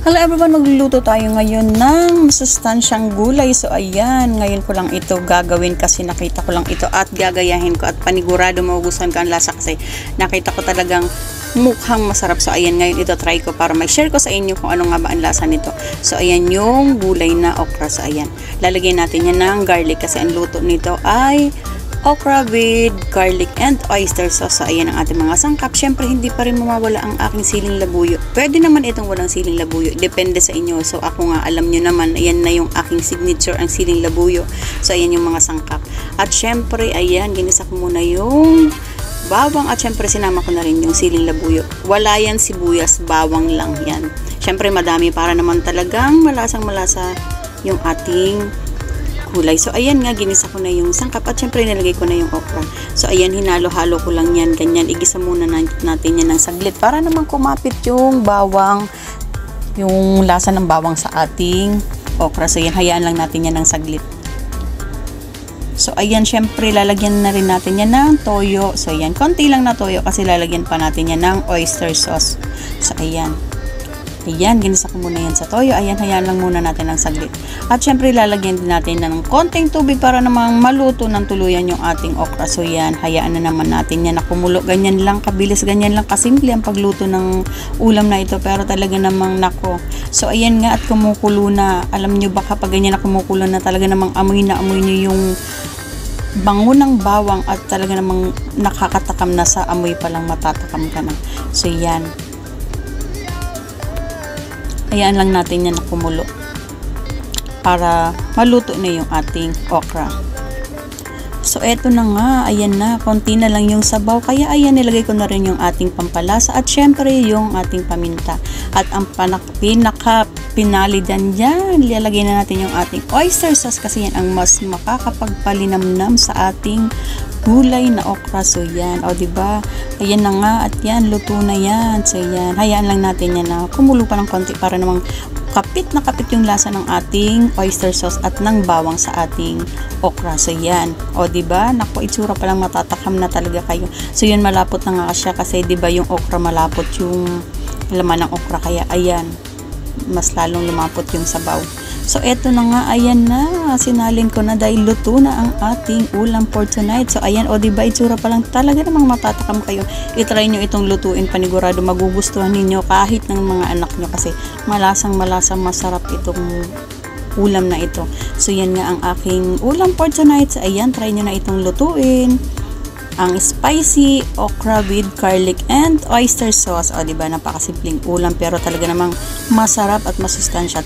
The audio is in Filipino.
Hello everyone, magluluto tayo ngayon ng masustansyang gulay. So ayan, ngayon ko lang ito gagawin kasi nakita ko lang ito at gagayahin ko at panigurado magugustuhan ko ang lasa kasi nakita ko talagang mukhang masarap. So ayan, ngayon ito try ko para ma-share ko sa inyo kung ano nga ba ang lasa nito. So ayan yung gulay na okra. So ayan, lalagyan natin yan ng garlic kasi ang luto nito ay okra with garlic and oyster sauce. So ayan ang ating mga sangkap. Syempre hindi pa rin mawawala ang aking siling labuyo. Pwede naman itong walang siling labuyo, depende sa inyo. So ako nga, alam nyo naman, ayan na yung aking signature, ang siling labuyo. So ayan yung mga sangkap. At syempre ayan, ginisa ko muna yung bawang at syempre sinama ko na rin yung siling labuyo. Wala yan sibuyas, bawang lang yan. Syempre madami para naman talagang malasang malasa yung ating gulay. So ayan nga, ginisa ko na yung sangkap at syempre nilagay ko na yung okra. So ayan, hinalo-halo ko lang yan, ganyan. Igisa muna natin yan ng saglit para naman kumapit yung bawang, yung lasa ng bawang sa ating okra. So ayan, hayaan lang natin yan ng saglit. So ayan, syempre lalagyan na rin natin yan ng toyo. So ayan, konti lang na toyo kasi lalagyan pa natin yan ng oyster sauce. So ayan. Ayan, ginisa ko muna yan sa toyo. Ayan, hayaan lang muna natin ng saglit. At syempre, lalagyan din natin ng konting tubig para namang maluto ng tuluyan yung ating okra. So yan, hayaan na naman natin yan na kumulo. Ganyan lang kabilis, ganyan lang kasimple ang pagluto ng ulam na ito. Pero talaga namang nako. So ayan nga at kumukulo na. Alam nyo ba kapag ganyan na kumukulo na talaga namang amoy nyo yung bango ng bawang at talaga namang nakakatakam na sa amoy pa lang matatakam ka na. So yan. Hayaan lang natin yan na kumulo para maluto na yung ating okra. So eto na nga, ayan na, konti na lang yung sabaw. Kaya ayan, nilagay ko na rin yung ating pampalasa at syempre yung ating paminta. At ang pinaka-pinali dyan, ilalagay na natin yung ating oyster sauce kasi yan ang mas makakapagpalinamnam sa ating gulay na okra. So yan, o diba? Ayan na nga at yan, luto na yan. So yan, hayaan lang natin yan na kumulo pa ng konti para namang kapit na kapit yung lasa ng ating oyster sauce at ng bawang sa ating okra. So yan, o diba? Naku, itsura pa lang matatakam na talaga kayo. So yun, malapot na nga siya kasi diba yung okra malapot yung laman ng okra. Kaya ayan, mas lalong lumapot yung sabaw. So eto na nga, ayan na, sinalin ko na dahil luto na ang ating ulam for tonight. So ayan, o diba, itsura pa lang talaga namang matatakam kayo. I-try nyo itong lutuin, panigurado magugustuhan ninyo kahit ng mga anak nyo kasi malasang masarap itong ulam na ito. So yan nga ang aking ulam for tonight. So ayan, try nyo na itong lutuin. Ang spicy okra with garlic and oyster sauce. O diba, napakasimpleng ulam pero talaga namang masarap at masustansya.